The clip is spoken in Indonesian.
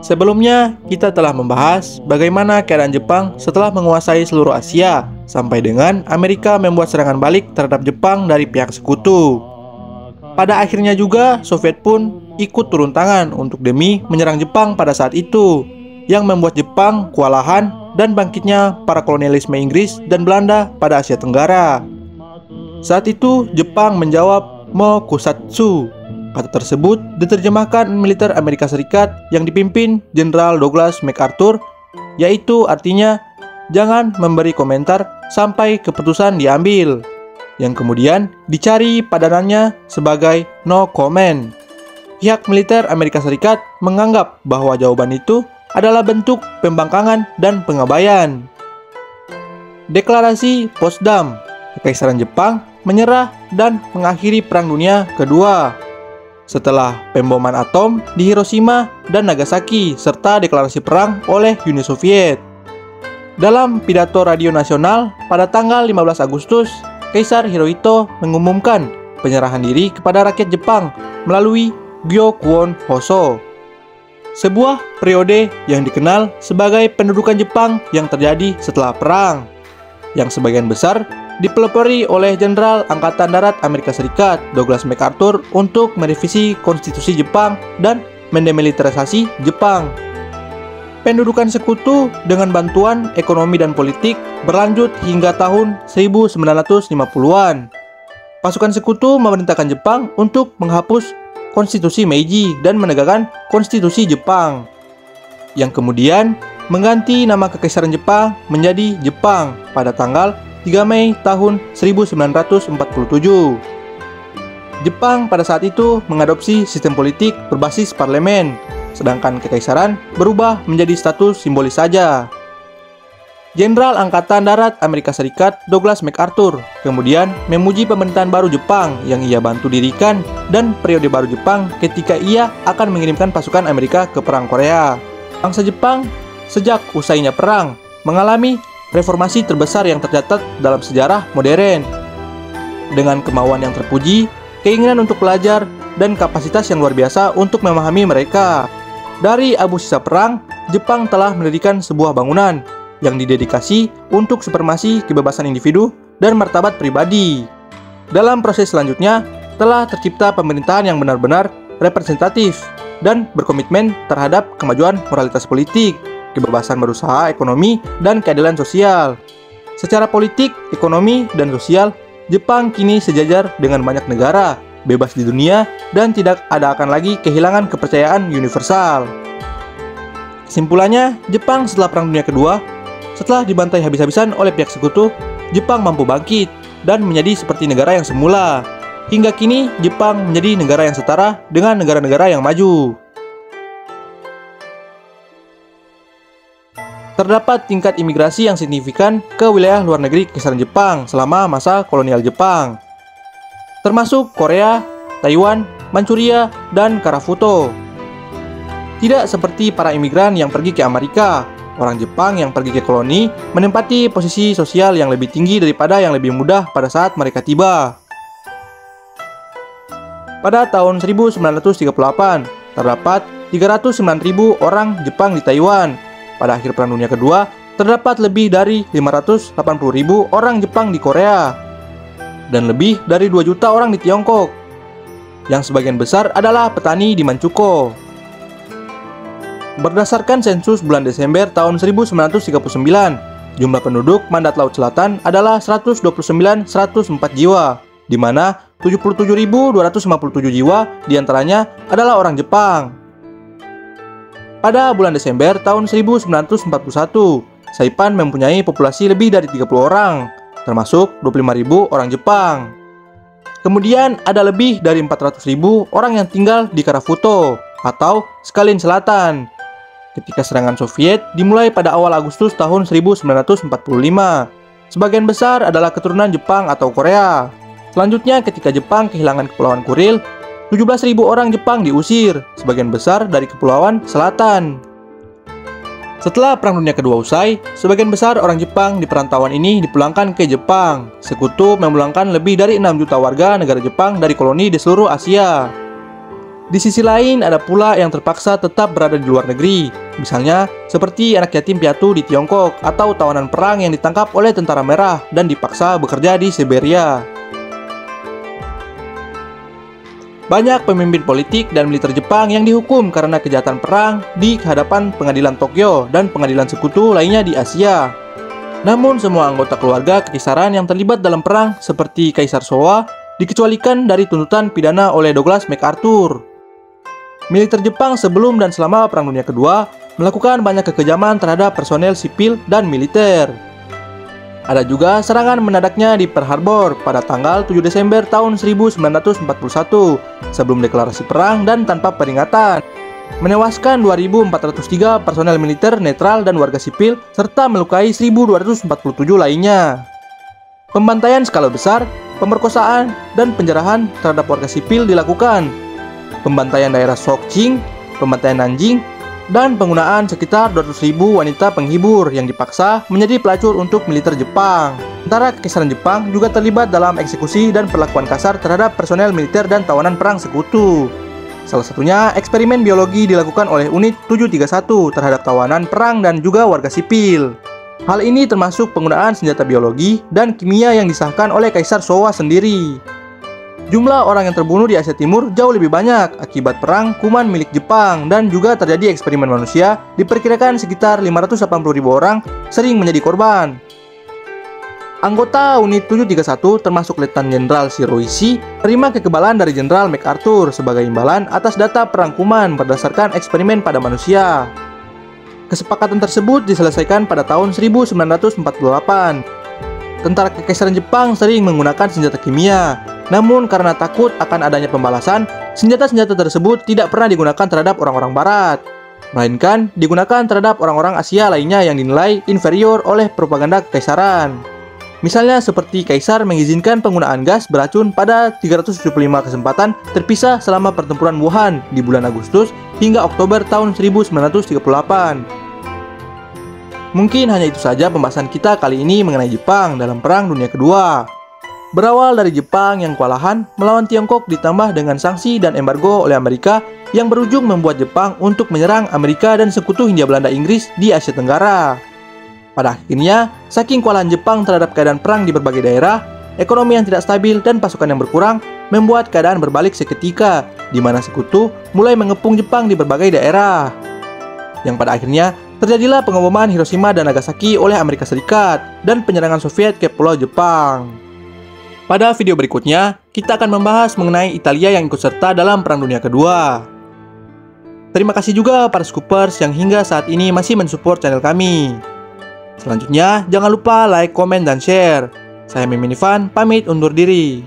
Sebelumnya, kita telah membahas bagaimana keadaan Jepang setelah menguasai seluruh Asia, sampai dengan Amerika membuat serangan balik terhadap Jepang dari pihak sekutu. Pada akhirnya juga, Soviet pun ikut turun tangan untuk demi menyerang Jepang pada saat itu, yang membuat Jepang kewalahan dan bangkitnya para kolonialisme Inggris dan Belanda pada Asia Tenggara. Saat itu, Jepang menjawab Mokusatsu. Kata tersebut diterjemahkan militer Amerika Serikat yang dipimpin Jenderal Douglas MacArthur, yaitu artinya jangan memberi komentar sampai keputusan diambil, yang kemudian dicari padanannya sebagai no comment. Pihak militer Amerika Serikat menganggap bahwa jawaban itu adalah bentuk pembangkangan dan pengabaian. Deklarasi Potsdam, Kekaisaran Jepang menyerah dan mengakhiri Perang Dunia Kedua. Setelah pemboman atom di Hiroshima dan Nagasaki serta deklarasi perang oleh Uni Soviet. Dalam pidato radio nasional pada tanggal 15 Agustus, Kaisar Hirohito mengumumkan penyerahan diri kepada rakyat Jepang melalui Gyokuon Hoso, sebuah periode yang dikenal sebagai pendudukan Jepang yang terjadi setelah perang, yang sebagian besar dipelopori oleh Jenderal Angkatan Darat Amerika Serikat Douglas MacArthur untuk merevisi konstitusi Jepang dan mendemilitarisasi Jepang. Pendudukan sekutu dengan bantuan ekonomi dan politik berlanjut hingga tahun 1950-an. Pasukan sekutu memerintahkan Jepang untuk menghapus konstitusi Meiji dan menegakkan konstitusi Jepang, yang kemudian mengganti nama Kekaisaran Jepang menjadi Jepang pada tanggal 3 Mei tahun 1947. Jepang pada saat itu mengadopsi sistem politik berbasis parlemen, sedangkan kekaisaran berubah menjadi status simbolis saja. Jenderal Angkatan Darat Amerika Serikat Douglas MacArthur kemudian memuji pemerintahan baru Jepang yang ia bantu dirikan dan periode baru Jepang ketika ia akan mengirimkan pasukan Amerika ke Perang Korea. Bangsa Jepang sejak usainya perang mengalami reformasi terbesar yang tercatat dalam sejarah modern. Dengan kemauan yang terpuji, keinginan untuk belajar, dan kapasitas yang luar biasa untuk memahami mereka. Dari abu sisa perang, Jepang telah mendirikan sebuah bangunan yang didedikasi untuk supremasi kebebasan individu dan martabat pribadi. Dalam proses selanjutnya, telah tercipta pemerintahan yang benar-benar representatif dan berkomitmen terhadap kemajuan moralitas politik, kebebasan berusaha ekonomi, dan keadilan sosial. Secara politik, ekonomi, dan sosial, Jepang kini sejajar dengan banyak negara, bebas di dunia, dan tidak akan lagi kehilangan kepercayaan universal. Kesimpulannya, Jepang setelah Perang Dunia Kedua, setelah dibantai habis-habisan oleh pihak sekutu, Jepang mampu bangkit dan menjadi seperti negara yang semula. Hingga kini, Jepang menjadi negara yang setara dengan negara-negara yang maju. Terdapat tingkat imigrasi yang signifikan ke wilayah luar negeri Kekaisaran Jepang selama masa kolonial Jepang, termasuk Korea, Taiwan, Manchuria, dan Karafuto. Tidak seperti para imigran yang pergi ke Amerika, orang Jepang yang pergi ke koloni menempati posisi sosial yang lebih tinggi daripada yang lebih mudah pada saat mereka tiba. Pada tahun 1938, terdapat 309.000 orang Jepang di Taiwan. Pada akhir Perang Dunia Kedua, terdapat lebih dari 580.000 orang Jepang di Korea, dan lebih dari 2 juta orang di Tiongkok, yang sebagian besar adalah petani di Manchukuo. Berdasarkan sensus bulan Desember tahun 1939, jumlah penduduk Mandat Laut Selatan adalah 129.104 jiwa, di mana 77.257 jiwa diantaranya adalah orang Jepang. Pada bulan Desember tahun 1941, Saipan mempunyai populasi lebih dari 30 orang, termasuk 25.000 orang Jepang. Kemudian ada lebih dari 400.000 orang yang tinggal di Karafuto atau Stalin Selatan, ketika serangan Soviet dimulai pada awal Agustus tahun 1945. Sebagian besar adalah keturunan Jepang atau Korea. Selanjutnya, ketika Jepang kehilangan Kepulauan Kuril, 17.000 orang Jepang diusir, sebagian besar dari Kepulauan Selatan. Setelah Perang Dunia Kedua usai, sebagian besar orang Jepang di perantauan ini dipulangkan ke Jepang. Sekutu memulangkan lebih dari 6 juta warga negara Jepang dari koloni di seluruh Asia. Di sisi lain, ada pula yang terpaksa tetap berada di luar negeri. Misalnya, seperti anak yatim piatu di Tiongkok atau tawanan perang yang ditangkap oleh tentara merah dan dipaksa bekerja di Siberia. Banyak pemimpin politik dan militer Jepang yang dihukum karena kejahatan perang di hadapan pengadilan Tokyo dan pengadilan sekutu lainnya di Asia. Namun semua anggota keluarga kekaisaran yang terlibat dalam perang seperti Kaisar Showa dikecualikan dari tuntutan pidana oleh Douglas MacArthur. Militer Jepang sebelum dan selama Perang Dunia Kedua melakukan banyak kekejaman terhadap personel sipil dan militer. Ada juga serangan menadaknya di Pearl Harbor pada tanggal 7 Desember tahun 1941 sebelum deklarasi perang dan tanpa peringatan, menewaskan 2.403 personel militer netral dan warga sipil serta melukai 1.247 lainnya. Pembantaian skala besar, pemerkosaan, dan penjarahan terhadap warga sipil dilakukan. Pembantaian daerah Chongqing, pembantaian Nanjing, dan penggunaan sekitar 200.000 wanita penghibur yang dipaksa menjadi pelacur untuk militer Jepang. Tentara Kekaisaran Jepang juga terlibat dalam eksekusi dan perlakuan kasar terhadap personel militer dan tawanan perang sekutu. Salah satunya, eksperimen biologi dilakukan oleh Unit 731 terhadap tawanan perang dan juga warga sipil. Hal ini termasuk penggunaan senjata biologi dan kimia yang disahkan oleh Kaisar Showa sendiri. Jumlah orang yang terbunuh di Asia Timur jauh lebih banyak akibat perang kuman milik Jepang dan juga terjadi eksperimen manusia, diperkirakan sekitar 580.000 orang sering menjadi korban. Anggota Unit 731 termasuk Letnan Jenderal Shiroishi terima kekebalan dari Jenderal MacArthur sebagai imbalan atas data perang kuman berdasarkan eksperimen pada manusia. Kesepakatan tersebut diselesaikan pada tahun 1948. Tentara Kekaisaran Jepang sering menggunakan senjata kimia. Namun karena takut akan adanya pembalasan, senjata-senjata tersebut tidak pernah digunakan terhadap orang-orang Barat, melainkan digunakan terhadap orang-orang Asia lainnya yang dinilai inferior oleh propaganda kekaisaran. Misalnya seperti Kaisar mengizinkan penggunaan gas beracun pada 375 kesempatan terpisah selama pertempuran Wuhan di bulan Agustus hingga Oktober tahun 1938. Mungkin hanya itu saja pembahasan kita kali ini mengenai Jepang dalam Perang Dunia Kedua. Berawal dari Jepang yang kewalahan melawan Tiongkok ditambah dengan sanksi dan embargo oleh Amerika yang berujung membuat Jepang untuk menyerang Amerika dan sekutu Hindia Belanda Inggris di Asia Tenggara. Pada akhirnya, saking kewalahan Jepang terhadap keadaan perang di berbagai daerah, ekonomi yang tidak stabil dan pasukan yang berkurang membuat keadaan berbalik seketika, di mana sekutu mulai mengepung Jepang di berbagai daerah. Yang pada akhirnya terjadilah pengeboman Hiroshima dan Nagasaki oleh Amerika Serikat dan penyerangan Soviet ke Pulau Jepang. Pada video berikutnya, kita akan membahas mengenai Italia yang ikut serta dalam Perang Dunia Kedua. Terima kasih juga para Scoopers yang hingga saat ini masih mensupport channel kami. Selanjutnya, jangan lupa like, komen, dan share. Saya Mimin Ivan, pamit undur diri.